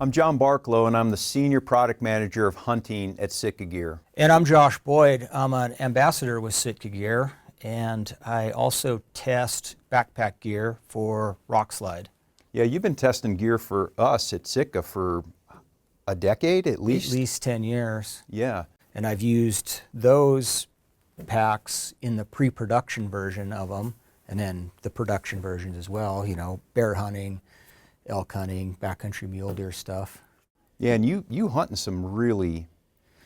I'm John Barklow, and I'm the Senior Product Manager of Hunting at Sitka Gear. And I'm Josh Boyd. I'm an ambassador with Sitka Gear, and I also test backpack gear for rock slide. Yeah, you've been testing gear for us at Sitka for a decade at least? At least 10 years. Yeah. And I've used those packs in the pre-production version of them, and then the production versions as well, you know, bear hunting, elk hunting, backcountry mule deer stuff. Yeah, and you hunt in some really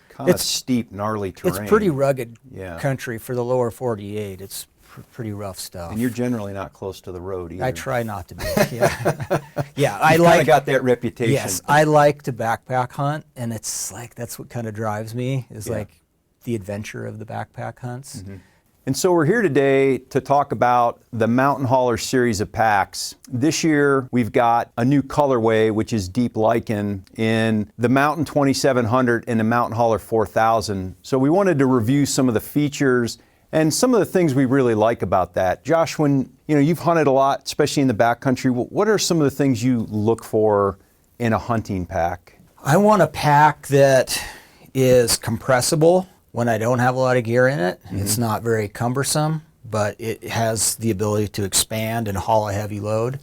kind of steep, gnarly terrain. It's pretty rugged Yeah. country for the lower 48. It's pretty rough stuff. And you're generally not close to the road either. I try not to be. Yeah, yeah. I like got that reputation. Yes, I like to backpack hunt, and it's like that's what kind of drives me is like the adventure of the backpack hunts. Mm-hmm. And so we're here today to talk about the Mountain Hauler series of packs. This year we've got a new colorway, which is deep lichen, in the Mountain 2700 and the Mountain Hauler 4000. So we wanted to review some of the features and some of the things we really like about that. Josh, when you've hunted a lot, especially in the backcountry, what are some of the things you look for in a hunting pack? I want a pack that is compressible when I don't have a lot of gear in it. Mm-hmm. It's not very cumbersome, but it has the ability to expand and haul a heavy load.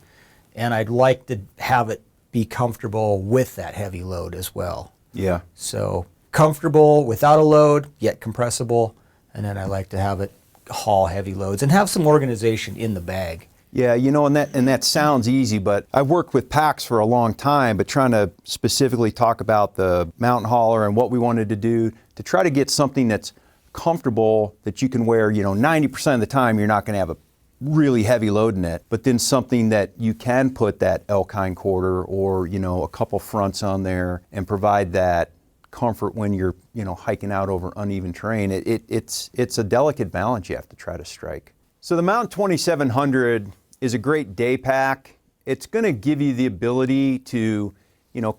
And I'd like to have it be comfortable with that heavy load as well. Yeah. So comfortable without a load, yet compressible. And then I like to have it haul heavy loads and have some organization in the bag. Yeah, and that sounds easy, but I've worked with packs for a long time, but trying to specifically talk about the Mountain Hauler and what we wanted to do to try to get something that's comfortable that you can wear, 90% of the time you're not going to have a really heavy load in it, but then something that you can put that elk hind quarter or, a couple fronts on there and provide that comfort when you're, hiking out over uneven terrain. It's a delicate balance you have to try to strike. So the Mountain 2700 is a great day pack. It's going to give you the ability to,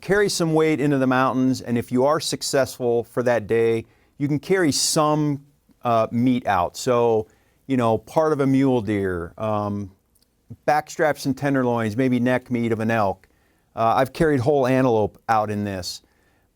carry some weight into the mountains, and if you are successful for that day, you can carry some meat out. So, part of a mule deer, back straps and tenderloins, maybe neck meat of an elk. I've carried whole antelope out in this,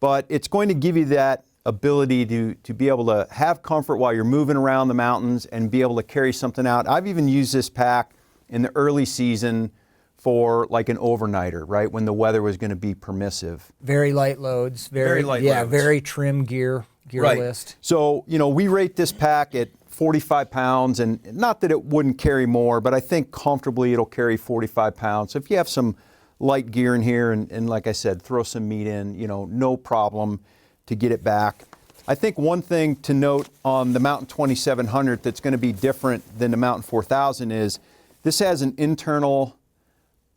but it's going to give you that ability to be able to have comfort while you're moving around the mountains and be able to carry something out. I've even used this pack in the early season for like an overnighter, right, when the weather was going to be permissive. Very light loads. Very light loads. Very trim gear right. List. So, we rate this pack at 45 pounds, and not that it wouldn't carry more, but I think comfortably it'll carry 45 pounds. So if you have some light gear in here and like I said, throw some meat in, no problem to get it back. I think one thing to note on the Mountain 2700 that's going to be different than the Mountain 4000 is this has an internal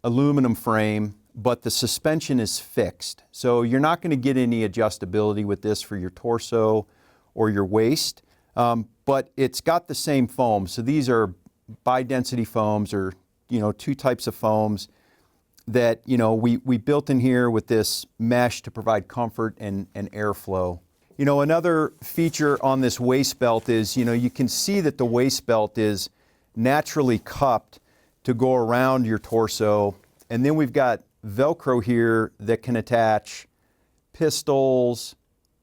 aluminum frame, but the suspension is fixed. So you're not going to get any adjustability with this for your torso or your waist, but it's got the same foam. So these are bi-density foams, or two types of foams that we built in here with this mesh to provide comfort and airflow. Another feature on this waist belt is you can see that the waist belt is naturally cupped to go around your torso, and then we've got Velcro here that can attach pistols,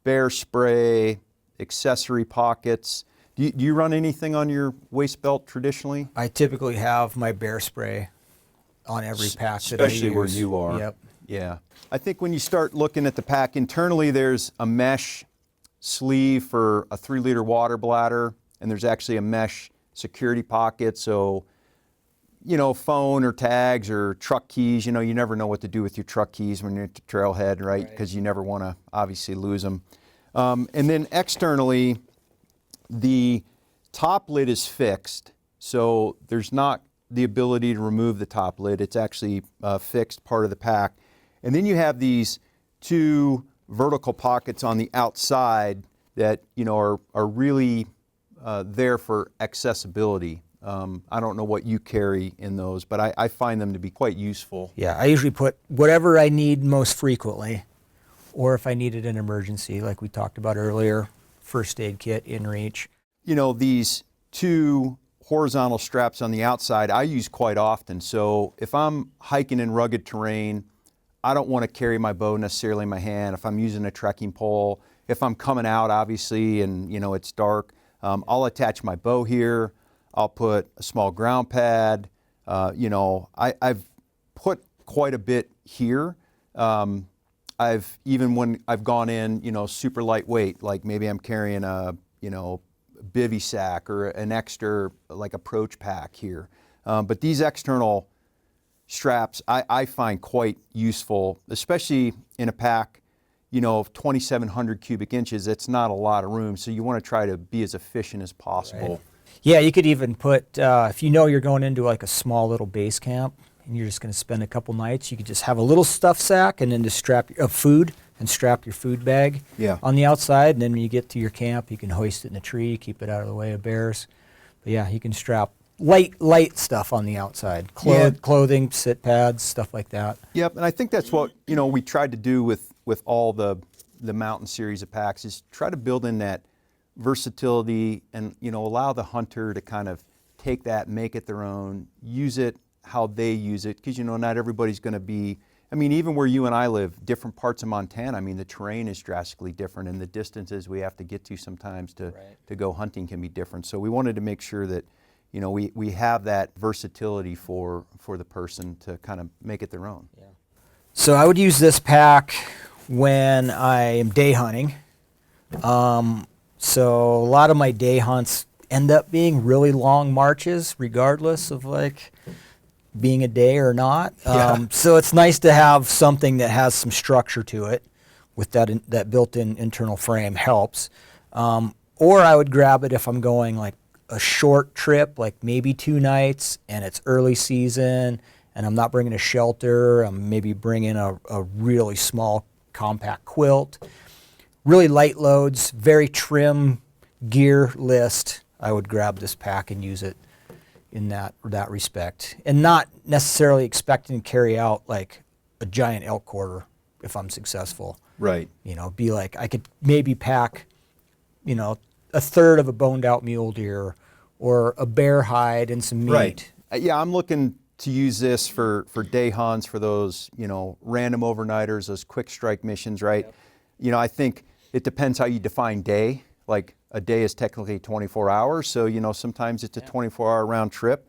bear spray, accessory pockets. Do you run anything on your waist belt traditionally? I typically have my bear spray on every pack that I use. Especially where you are. Yep. Yeah. I think when you start looking at the pack, internally there's a mesh sleeve for a 3-liter water bladder, and there's actually a mesh security pocket. So, phone or tags or truck keys, you never know what to do with your truck keys when you're at the trailhead, right? Because you never want to obviously lose them. And then externally, the top lid is fixed. So there's not the ability to remove the top lid. It's actually a fixed part of the pack. And then you have these two vertical pockets on the outside that are really there for accessibility. I don't know what you carry in those, but I find them to be quite useful. Yeah, I usually put whatever I need most frequently, or if I needed an emergency, like we talked about earlier, first aid kit in reach. These two horizontal straps on the outside I use quite often. So if I'm hiking in rugged terrain, I don't want to carry my bow necessarily in my hand. If I'm using a trekking pole, if I'm coming out, obviously, and it's dark, I'll attach my bow here. I'll put a small ground pad. I've put quite a bit here. When I've gone in, super lightweight, like maybe I'm carrying a, bivy sack or an extra like approach pack here. But these external straps I find quite useful, especially in a pack, of 2,700 cubic inches. It's not a lot of room, so you want to try to be as efficient as possible. Right. Yeah, you could even put, if you're going into like a small little base camp and you're just going to spend a couple nights, you could just have a little stuff sack and then just strap food and strap your food bag on the outside. And then when you get to your camp, you can hoist it in a tree, keep it out of the way of bears. But yeah, you can strap light stuff on the outside, clothing, sit pads, stuff like that. Yep, and I think that's what we tried to do with all the mountain series of packs, is try to build in that versatility and allow the hunter to kind of take that, make it their own, use it how they use it, because not everybody's going to be, even where you and I live, different parts of Montana, the terrain is drastically different, and the distances we have to get to sometimes to go hunting can be different. So we wanted to make sure that we have that versatility for the person to kind of make it their own. Yeah. So I would use this pack when I am day hunting. So a lot of my day hunts end up being really long marches, regardless of like being a day or not. So it's nice to have something that has some structure to it, with that built-in internal frame helps. Or I would grab it if I'm going like a short trip, like maybe 2 nights, and it's early season, and I'm not bringing a shelter. I'm maybe bringing a really small compact quilt. Really light loads, very trim gear list. I would grab this pack and use it in that respect, and not necessarily expecting to carry out like a giant elk quarter if I'm successful. Right. Be like I could maybe pack, a third of a boned out mule deer or a bear hide and some meat. Right. Yeah, I'm looking to use this for day hunts, for those, random overnighters, those quick strike missions, right? Yep. I think it depends how you define day. Like a day is technically 24 hours, so sometimes it's a 24-hour round trip.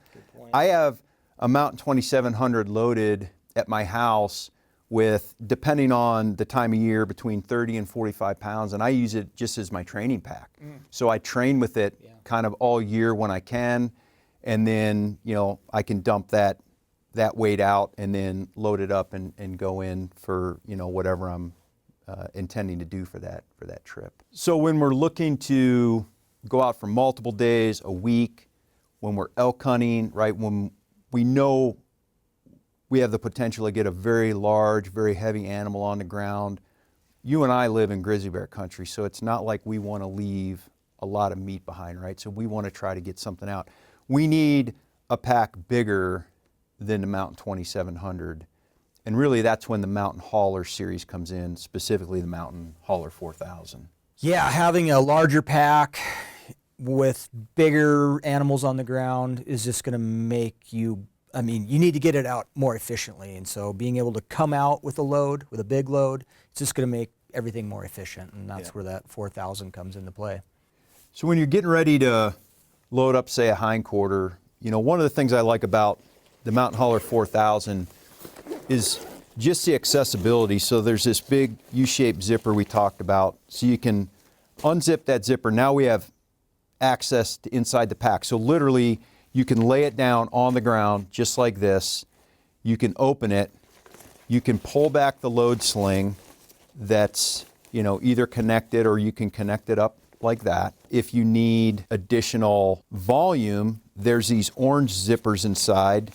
I have a Mountain 2700 loaded at my house with, depending on the time of year, between 30 and 45 pounds, and I use it just as my training pack. So I train with it kind of all year when I can, and then I can dump that weight out and then load it up and go in for whatever I'm intending to do for that trip. So when we're looking to go out for multiple days, a week, when we're elk hunting, right, when we know we have the potential to get a very large, very heavy animal on the ground, you and I live in grizzly bear country, so it's not like we want to leave a lot of meat behind, right? So we want to try to get something out. We need a pack bigger than the Mountain 2700. And really, that's when the Mountain Hauler series comes in, specifically the Mountain Hauler 4000. Yeah, having a larger pack with bigger animals on the ground is just going to make you, you need to get it out more efficiently. And so being able to come out with a big load, it's just going to make everything more efficient. And that's where that 4000 comes into play. So when you're getting ready to load up, say, a hindquarter, one of the things I like about the Mountain Hauler 4000 is just the accessibility. So there's this big U-shaped zipper we talked about. So you can unzip that zipper. Now we have access to inside the pack. So literally you can lay it down on the ground just like this. You can open it. You can pull back the load sling that's either connected, or you can connect it up like that. If you need additional volume, there's these orange zippers inside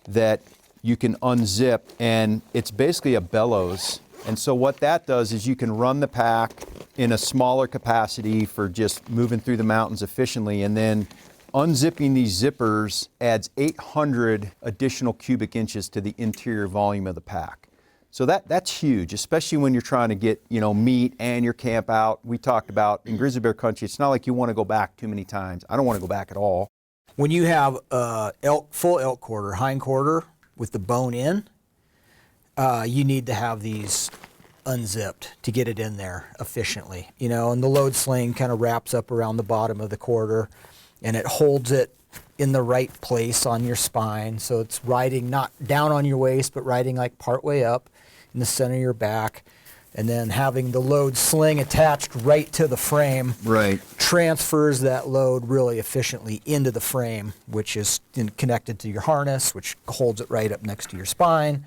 that you can unzip, and it's basically a bellows. And so what that does is you can run the pack in a smaller capacity for just moving through the mountains efficiently, and then unzipping these zippers adds 800 additional cubic inches to the interior volume of the pack. So that's huge, especially when you're trying to get meat and your camp out. We talked about in grizzly bear country, it's not like you want to go back too many times. I don't want to go back at all. When you have full elk quarter, hind quarter, with the bone in, you need to have these unzipped to get it in there efficiently, you know, and the load sling kind of wraps up around the bottom of the quarter and it holds it in the right place on your spine. So it's riding not down on your waist, but riding like part way up in the center of your back. And then having the load sling attached right to the frame transfers that load really efficiently into the frame, which is connected to your harness, which holds it right up next to your spine.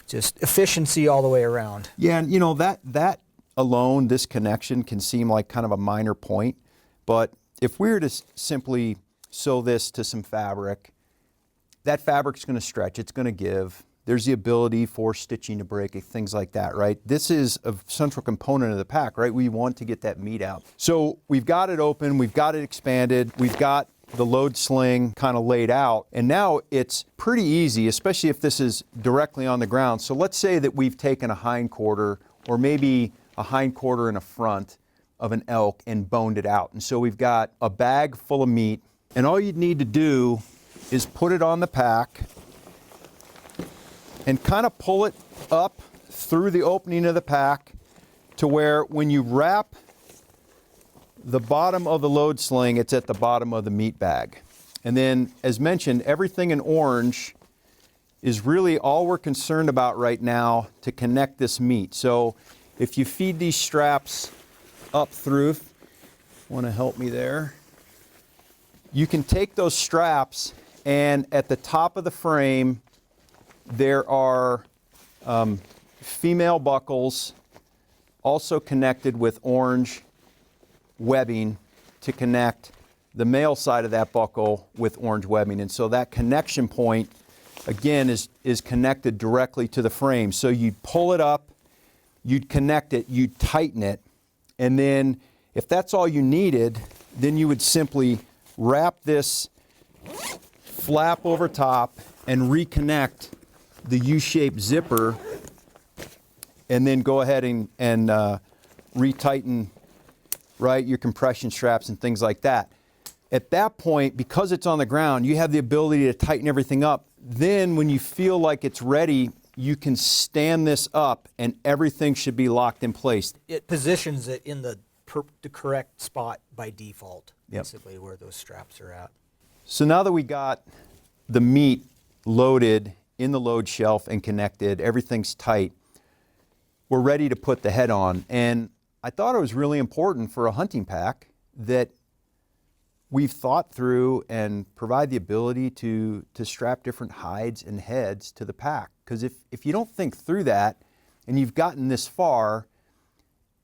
Just efficiency all the way around. Yeah, and you know, that alone, this connection can seem like kind of a minor point, but if we were to simply sew this to some fabric, that fabric's going to stretch, it's going to give. There's the ability for stitching to break, things like that, right? This is a central component of the pack, right? We want to get that meat out. So we've got it open, we've got it expanded, we've got the load sling kind of laid out, and now it's pretty easy, especially if this is directly on the ground. So let's say that we've taken a hind quarter, or maybe a hind quarter and a front of an elk and boned it out. And so we've got a bag full of meat, and all you'd need to do is put it on the pack and kind of pull it up through the opening of the pack to where when you wrap the bottom of the load sling, it's at the bottom of the meat bag. And then, as mentioned, everything in orange is really all we're concerned about right now to connect this meat. So if you feed these straps up through, want to help me there? You can take those straps, and at the top of the frame, there are female buckles also connected with orange webbing to connect the male side of that buckle with orange webbing. And so that connection point, again, is connected directly to the frame. So you'd pull it up, you'd connect it, you'd tighten it, and then if that's all you needed, then you would simply wrap this flap over top and reconnect the U-shaped zipper, and then go ahead and retighten, right, your compression straps and things like that. At that point, because it's on the ground, you have the ability to tighten everything up. Then when you feel like it's ready, you can stand this up and everything should be locked in place. It positions it in the correct spot by default, basically, where those straps are at. So now that we got the meat loaded in the load shelf and connected, everything's tight, we're ready to put the head on. And I thought it was really important for a hunting pack that we've thought through and provide the ability to strap different hides and heads to the pack. Because if you don't think through that and you've gotten this far,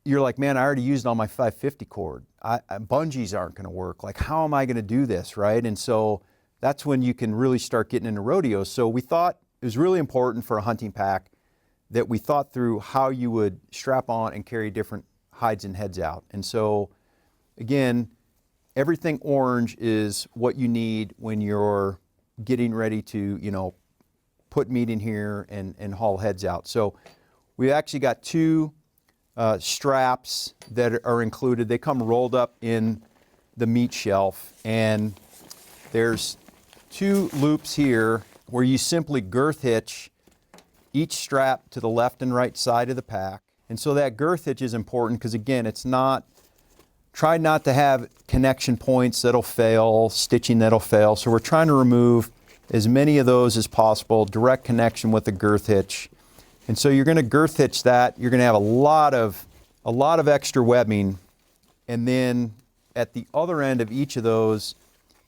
you're like, man, I already used all my 550 cord. Bungees aren't going to work. Like, how am I going to do this, right? And so that's when you can really start getting into rodeos. So we thought it was really important for a hunting pack that we thought through how you would strap on and carry different hides and heads out. And so, again, everything orange is what you need when you're getting ready to, you know, put meat in here and haul heads out. So we actually got two straps that are included. They come rolled up in the meat shelf, and there's two loops here where you simply girth hitch each strap to the left and right side of the pack. And so that girth hitch is important because, again, it's not, try not to have connection points that'll fail, stitching that'll fail. So we're trying to remove as many of those as possible, direct connection with the girth hitch. And so you're going to girth hitch that. You're going to have a lot of extra webbing. And then at the other end of each of those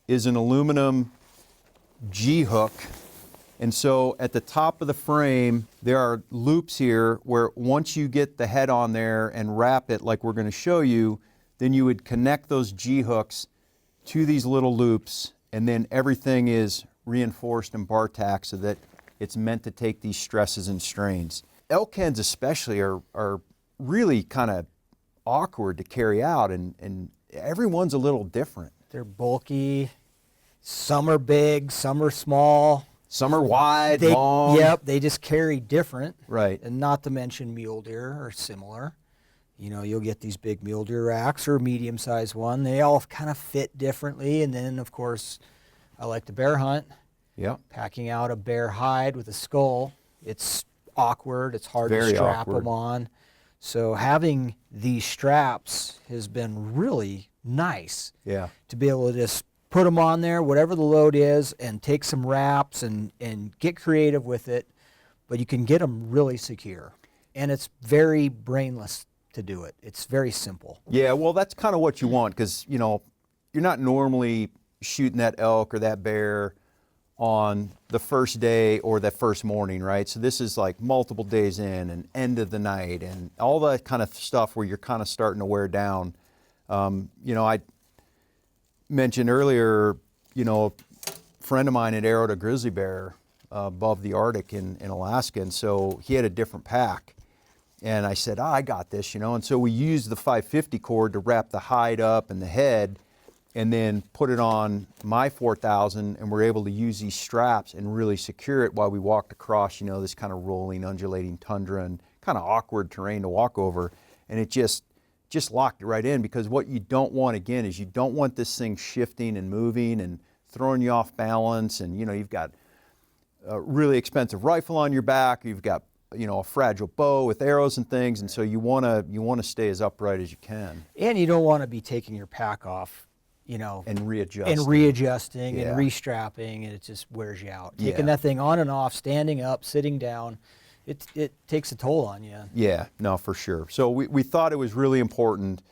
is an aluminum G-hook. And so at the top of the frame, there are loops here where once you get the head on there and wrap it like we're going to show you, then you would connect those G-hooks to these little loops, and then everything is reinforced and bar tacked so that it's meant to take these stresses and strains. Elk hens especially are really kind of awkward to carry out, and everyone's a little different. They're bulky. Some are big, some are small. Some are wide, long. Yep, they just carry different. Right. And not to mention mule deer are similar. You know, you'll get these big mule deer racks or a medium-sized one. They all kind of fit differently. And then, of course, I like to bear hunt. Yep. Packing out a bear hide with a skull, it's awkward. It's hard to Very strap awkward. them on. So having these straps has been really nice. Yeah. To be able to just put them on there, whatever the load is, and take some wraps and get creative with it. But you can get them really secure. And it's very brainless to do it. It's very simple. Yeah, well, that's kind of what you want because, you know, you're not normally shooting that elk or that bear on the first day or that first morning, right? So this is like multiple days in and end of the night and all that kind of stuff where you're kind of starting to wear down. You know, I mentioned earlier, you know, a friend of mine had arrowed a grizzly bear above the Arctic in Alaska, and so he had a different pack. And I said, I got this, you know. And so we used the 550 cord to wrap the hide up and the head and then put it on my 4000, and we're able to use these straps and really secure it while we walked across, you know, this kind of rolling, undulating tundra and kind of awkward terrain to walk over. And it just locked it right in, because what you don't want, again, is you don't want this thing shifting and moving and throwing you off balance. And, you know, you've got a really expensive rifle on your back, you've got, you know, a fragile bow with arrows and things, and so you want to stay as upright as you can. And you don't want to be taking your pack off, you know, And readjusting. and readjusting Yeah. and restrapping, and it just wears you out. Yeah. Taking that thing on and off, standing up, sitting down, it takes a toll on you. Yeah, no, for sure. So we thought it was really important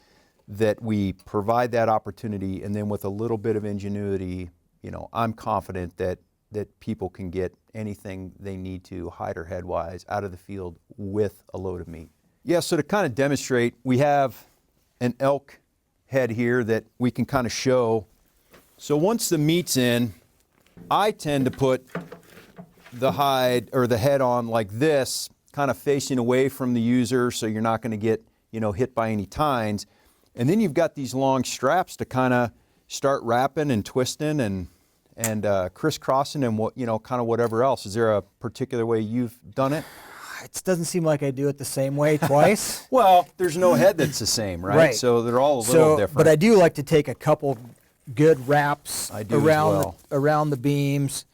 that we provide that opportunity, and then with a little bit of ingenuity, you know, I'm confident that people can get anything they need to, hide or headwise, out of the field with a load of meat. Yeah, so to kind of demonstrate, we have an elk head here that we can kind of show. So once the meat's in, I tend to put the hide or the head on like this, kind of facing away from the user, so you're not going to get, you know, hit by any tines. And then you've got these long straps to kind of start wrapping and twisting and crisscrossing and what, you know, kind of whatever else. Is there a particular way you've done it? It doesn't seem like I do it the same way twice. Well, there's no head that's the same, right? Right. So they're all a little different. But I do like to take a couple good wraps I do as around well. around the beams,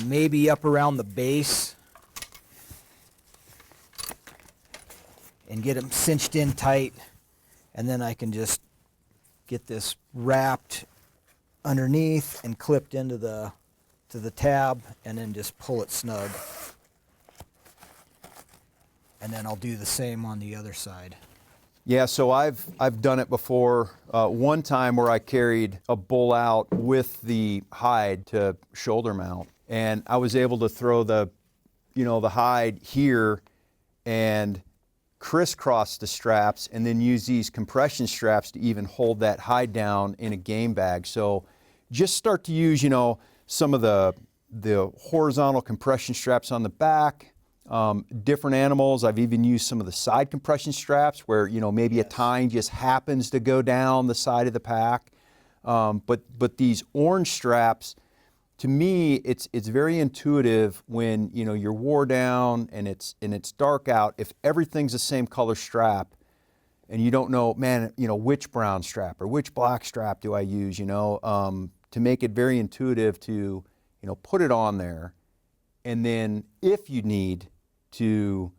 maybe up around the base, and get them cinched in tight, and then I can just get this wrapped underneath and clipped into the tab, and then just pull it snug. And then I'll do the same on the other side. Yeah, so I've done it before. One time where I carried a bull out with the hide to shoulder mount, and I was able to throw the hide here and crisscross the straps, and then use these compression straps to even hold that hide down in a game bag. So just start to use, you know, some of the horizontal compression straps on the back. Different animals, I've even used some of the side compression straps where, you know, maybe a tine just happens to go down the side of the pack. But these orange straps, to me, it's very intuitive when, you know, you're wore down and it's dark out. If everything's the same color strap and you don't know, man, you know, which brown strap or which black strap do I use, you know, to make it very intuitive to, you know, put it on there. And then if you need to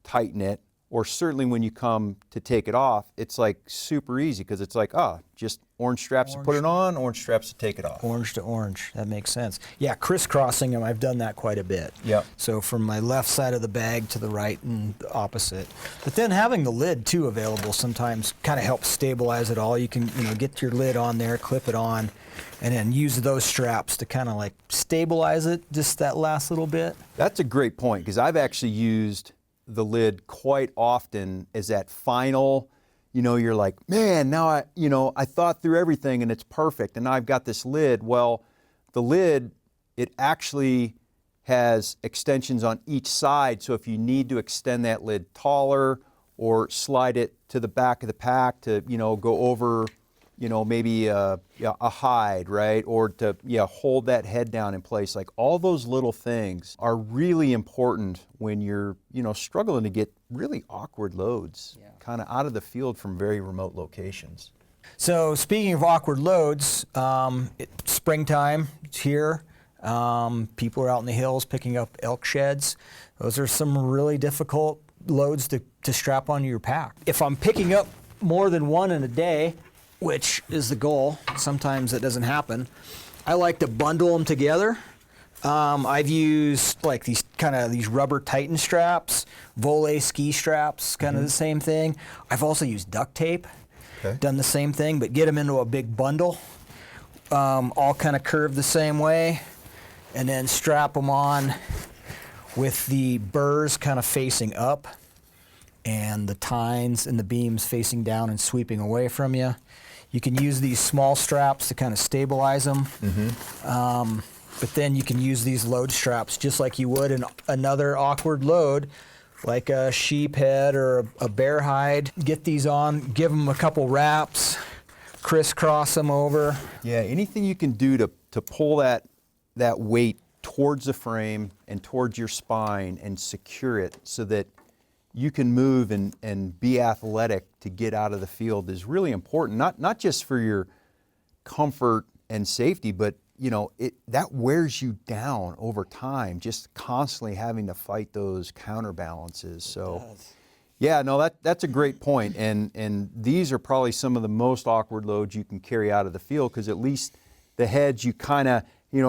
tighten it, or certainly when you come to take it off, it's like super easy, because it's like, just orange straps to put it on, orange straps to take it off. Orange to orange, that makes sense. Yeah, crisscrossing them, I've done that quite a bit. Yep. So from my left side of the bag to the right and the opposite. But then having the lid too available sometimes kind of helps stabilize it all. You can, you know, get your lid on there, clip it on, and then use those straps to kind of like stabilize it just that last little bit. That's a great point, because I've actually used the lid quite often as that final, you know, you're like, man, now I thought through everything and it's perfect, and now I've got this lid. Well, the lid, it actually has extensions on each side, so if you need to extend that lid taller or slide it to the back of the pack to, you know, go over, you know, maybe a hide, right? Or to hold that head down in place. Like, all those little things are really important when you're, you know, struggling to get really awkward loads kind of out of the field from very remote locations. So speaking of awkward loads, it's springtime, it's here. People are out in the hills picking up elk sheds. Those are some really difficult loads to strap onto your pack. If I'm picking up more than one in a day, which is the goal, sometimes that doesn't happen, I like to bundle them together. I've used like these rubber Titan straps, Volet ski straps, kind of the same thing. I've also used duct tape, done the same thing, but get them into a big bundle, all kind of curved the same way, and then strap them on with the burrs kind of facing up and the tines and the beams facing down and sweeping away from you. You can use these small straps to kind of stabilize them. But then you can use these load straps just like you would in another awkward load, like a sheep head or a bear hide. Get these on, give them a couple wraps, crisscross them over. Yeah, anything you can do to pull that weight towards the frame and towards your spine and secure it so that you can move and be athletic to get out of the field is really important. Not just for your comfort and safety, but that wears you down over time, just constantly having to fight those counterbalances. So, yeah, no, that's a great point. And these are probably some of the most awkward loads you can carry out of the field, because at least the heads you kind of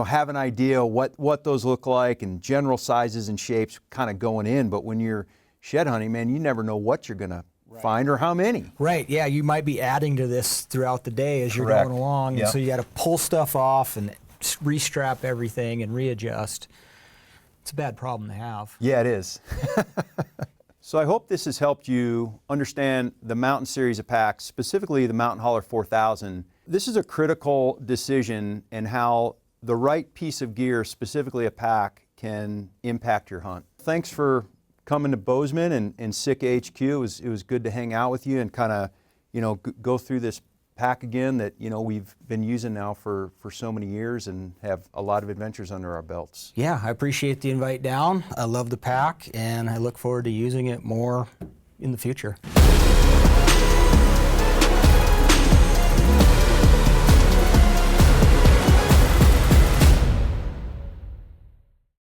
have an idea what those look like and general sizes and shapes kind of going in. But when you're shed hunting, man, you never know what you're gonna find or how many. Right, yeah, you might be adding to this throughout the day as you're going along, and so you got to pull stuff off and restrap everything and readjust. It's a bad problem to have. Yeah, it is. So I hope this has helped you understand the Mountain series of packs, specifically the Mountain Hauler 4000. This is a critical decision in how the right piece of gear, specifically a pack, can impact your hunt. Thanks for coming to Bozeman and Sitka HQ. It was good to hang out with you and kind of go through this pack again that we've been using now for so many years and have a lot of adventures under our belts. Yeah, I appreciate the invite down. I love the pack and I look forward to using it more in the future.